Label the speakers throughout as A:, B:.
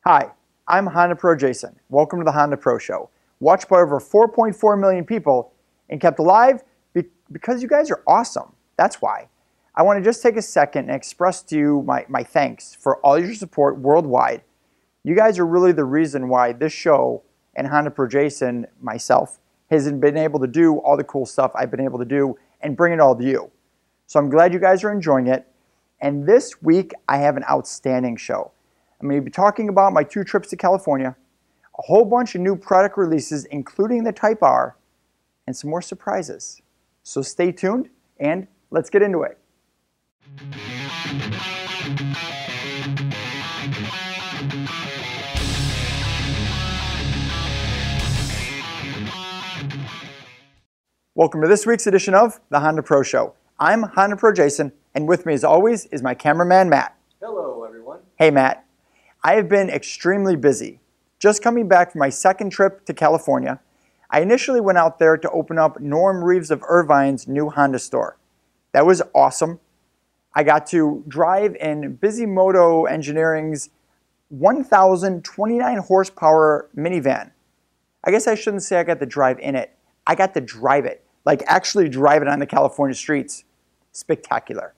A: Hi, I'm HondaPro Jason. Welcome to the HondaPro Show. Watched by over 4.4 million people and kept alive because you guys are awesome. That's why. I want to just take a second and express to you my thanks for all your support worldwide. You guys are really the reason why this show and HondaPro Jason, myself, hasn't been able to do all the cool stuff I've been able to do and bring it all to you. So I'm glad you guys are enjoying it. And this week, I have an outstanding show. I'm going to be talking about my 2 trips to California, a whole bunch of new product releases, including the Type R, and some more surprises. So stay tuned, and let's get into it. Welcome to this week's edition of the HondaPro Show. I'm HondaPro Jason, and with me as always is my cameraman, Matt.
B: Hello, everyone.
A: Hey, Matt. I have been extremely busy. Just coming back from my 2nd trip to California, I initially went out there to open up Norm Reeves of Irvine's new Honda store. That was awesome. I got to drive in Bisimoto Engineering's 1,029 horsepower minivan. I guess I shouldn't say I got to drive in it. I got to drive it, like actually drive it on the California streets. Spectacular.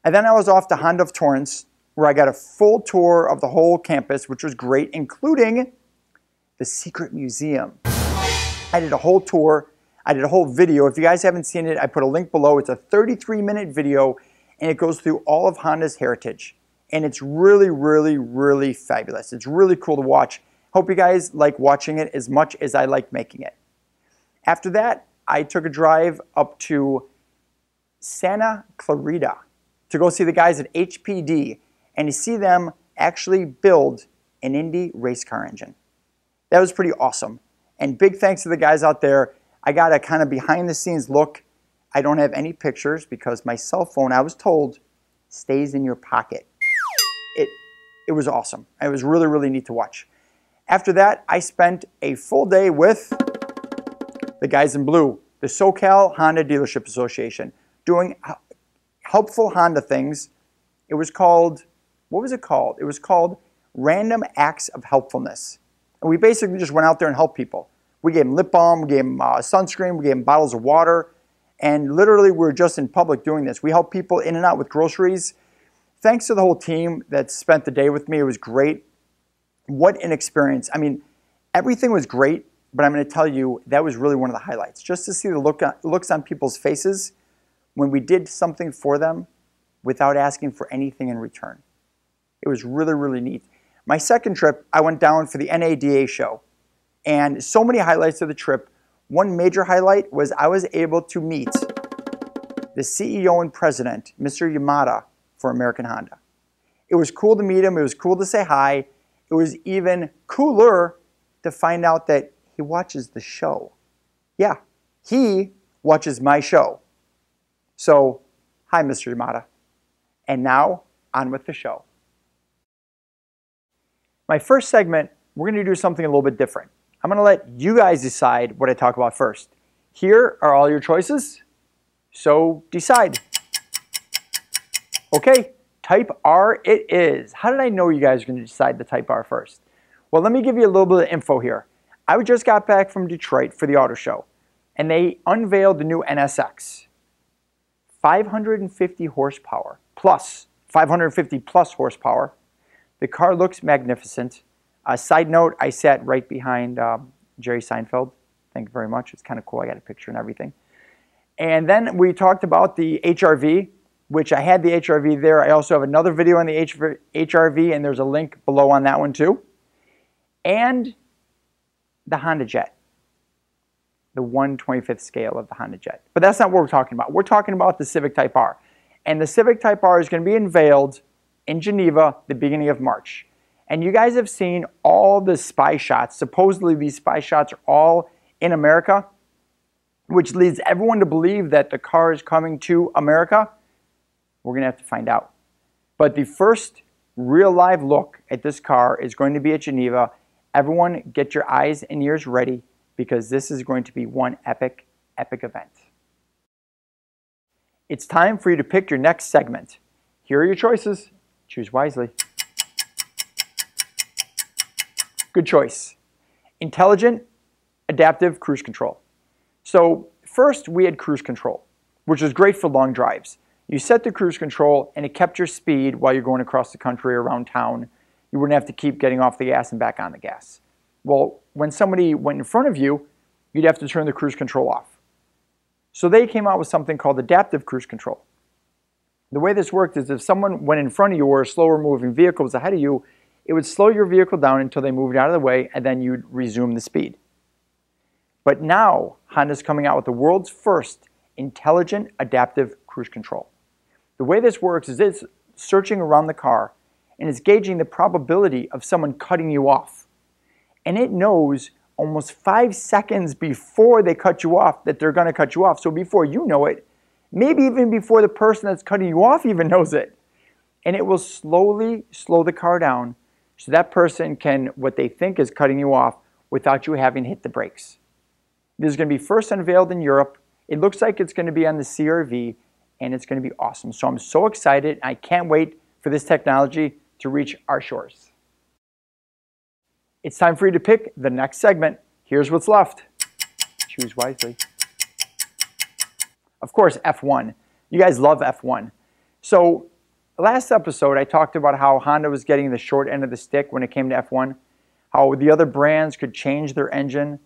A: And then I was off to Honda of Torrance, where I got a full tour of the whole campus, which was great, including the secret museum. I did a whole tour. I did a whole video. If you guys haven't seen it, I put a link below. It's a 33-minute video, and it goes through all of Honda's heritage. And it's really, really, really fabulous. It's really cool to watch. Hope you guys like watching it as much as I like making it. After that, I took a drive up to Santa Clarita to go see the guys at HPD and to see them actually build an Indy race car engine. That was pretty awesome. And big thanks to the guys out there. I got a kind of behind the scenes look. I don't have any pictures because my cell phone, I was told, stays in your pocket. It was awesome. It was really, really neat to watch. After that, I spent a full day with the guys in blue, the SoCal Honda Dealership Association, doing helpful Honda things. It was called, what was it called? It was called Random Acts of Helpfulness. And we basically just went out there and helped people. We gave them lip balm, we gave them sunscreen, we gave them bottles of water, and literally we were just in public doing this. We helped people in and out with groceries. Thanks to the whole team that spent the day with me. It was great. What an experience. I mean, everything was great, but I'm going to tell you, that was really one of the highlights. Just to see the looks on people's faces when we did something for them without asking for anything in return. It was really, really neat. My 2nd trip, I went down for the NADA show. And so many highlights of the trip. One major highlight was I was able to meet the CEO and president, Mr. Yamada, for American Honda. It was cool to meet him. It was cool to say hi. It was even cooler to find out that he watches the show. Yeah, he watches my show. So, hi, Mr. Yamada. And now, on with the show. My first segment, we're going to do something a little bit different. I'm going to let you guys decide what I talk about first. Here are all your choices, so decide. Okay, Type R it is. How did I know you guys are going to decide the Type R first? Well, let me give you a little bit of info here. I just got back from Detroit for the auto show, and they unveiled the new NSX. 550 horsepower plus, 550 plus horsepower. The car looks magnificent. Side note, I sat right behind Jerry Seinfeld. Thank you very much. It's kind of cool. I got a picture and everything. And then we talked about the HRV, which I had the HRV there. I also have another video on the HRV, and there's a link below on that one too. And the Honda Jet, the 1/25th scale of the Honda Jet. But that's not what we're talking about. We're talking about the Civic Type R. And the Civic Type R is going to be unveiled in Geneva the beginning of March. And you guys have seen all the spy shots. Supposedly these spy shots are all in America, which leads everyone to believe that the car is coming to America. We're going to have to find out. But the first real live look at this car is going to be at Geneva. Everyone get your eyes and ears ready because this is going to be one epic, epic event. It's time for you to pick your next segment. Here are your choices. Choose wisely. Good choice. Intelligent, adaptive cruise control. So first we had cruise control, which was great for long drives. You set the cruise control and it kept your speed while you're going across the country or around town. You wouldn't have to keep getting off the gas and back on the gas. Well, when somebody went in front of you, you'd have to turn the cruise control off. So they came out with something called adaptive cruise control. The way this worked is if someone went in front of you or a slower moving vehicle was ahead of you, it would slow your vehicle down until they moved out of the way and then you'd resume the speed. But now Honda's coming out with the world's first intelligent adaptive cruise control. The way this works is it's searching around the car and it's gauging the probability of someone cutting you off. And it knows almost 5 seconds before they cut you off that they're going to cut you off. So before you know it, maybe even before the person that's cutting you off even knows it. And it will slowly slow the car down so that person can, what they think is cutting you off without you having to hit the brakes. This is going to be first unveiled in Europe. It looks like it's going to be on the CR-V and it's going to be awesome. So I'm so excited. I can't wait for this technology to reach our shores. It's time for you to pick the next segment. Here's what's left. Choose wisely. Of course, F1. You guys love F1. So last episode, I talked about how Honda was getting the short end of the stick when it came to F1, how the other brands could change their engine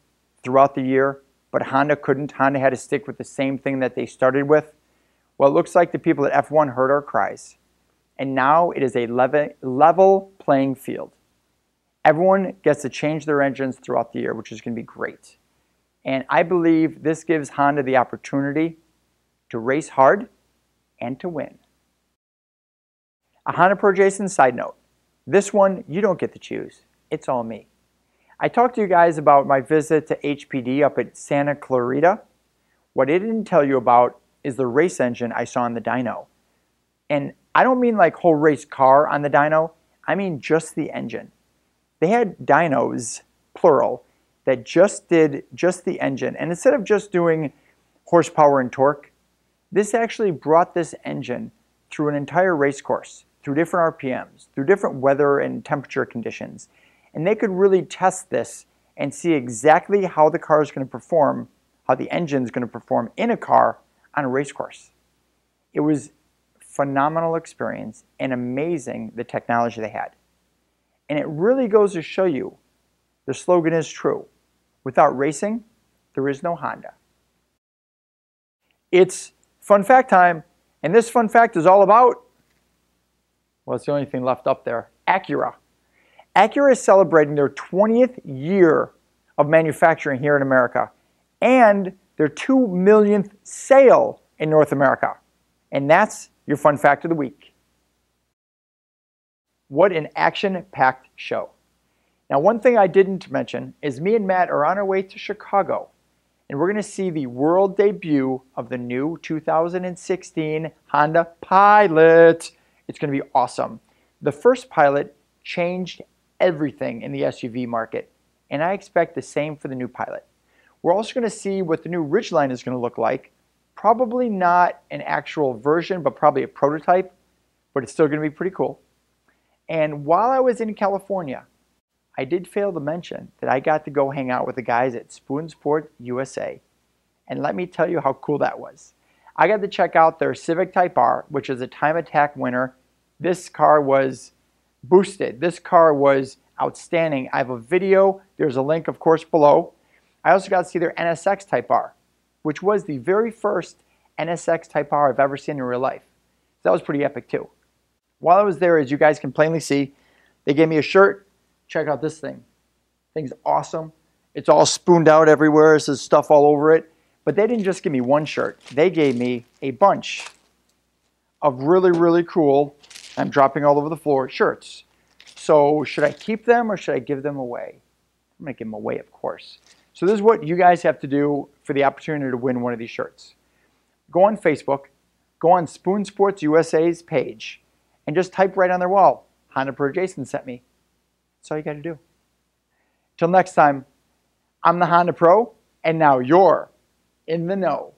A: throughout the year, but Honda couldn't. Honda had to stick with the same thing that they started with. Well, it looks like the people at F1 heard our cries, and now it is a level playing field. Everyone gets to change their engines throughout the year, which is going to be great. And I believe this gives Honda the opportunity to race hard and to win. A HondaPro Jason side note. This one, you don't get to choose. It's all me. I talked to you guys about my visit to HPD up at Santa Clarita. What I didn't tell you about is the race engine I saw on the dyno. And I don't mean like whole race car on the dyno. I mean just the engine. They had dynos, plural, that just did just the engine. And instead of just doing horsepower and torque, this actually brought this engine through an entire race course, through different RPMs, through different weather and temperature conditions. And they could really test this and see exactly how the car is going to perform, how the engine is going to perform in a car on a race course. It was a phenomenal experience and amazing the technology they had. And it really goes to show you the slogan is true. Without racing, there is no Honda. It's fun fact time, and this fun fact is all about, well, it's the only thing left up there, Acura. Acura is celebrating their 20th year of manufacturing here in America and their 2 millionth sale in North America. And that's your fun fact of the week. What an action-packed show. Now, one thing I didn't mention is me and Matt are on our way to Chicago, and we're going to see the world debut of the new 2016 Honda Pilot. It's going to be awesome. The first Pilot changed everything in the SUV market, and I expect the same for the new Pilot. We're also going to see what the new Ridgeline is going to look like. Probably not an actual version, but probably a prototype, but it's still going to be pretty cool. And while I was in California, I did fail to mention that I got to go hang out with the guys at Spoon Sport USA. And let me tell you how cool that was. I got to check out their Civic Type R, which is a time attack winner. This car was boosted. This car was outstanding. I have a video. There's a link, of course, below. I also got to see their NSX Type R, which was the very first NSX Type R I've ever seen in real life. So that was pretty epic too. While I was there, as you guys can plainly see, they gave me a shirt. Check out this thing. Thing's awesome. It's all spooned out everywhere. There's stuff all over it. But they didn't just give me one shirt. They gave me a bunch of really, really cool, I'm dropping all over the floor, shirts. So should I keep them or should I give them away? I'm going to give them away, of course. So this is what you guys have to do for the opportunity to win one of these shirts. Go on Facebook, go on Spoon Sports USA's page, and just type right on their wall, HondaPro Jason sent me. That's all you got to do. Till next time, I'm the Honda Pro, and now you're in the know.